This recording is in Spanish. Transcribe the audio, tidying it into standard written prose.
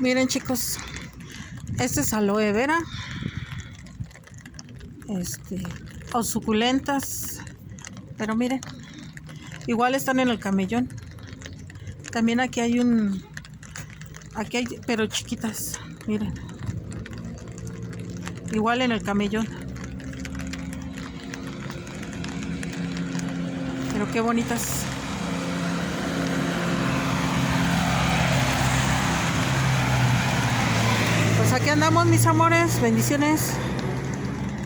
Miren, chicos, este es aloe vera, o suculentas, pero miren, igual están en el camellón. También aquí hay pero chiquitas, miren, igual en el camellón. Pero qué bonitas. Pues aquí andamos, mis amores. Bendiciones.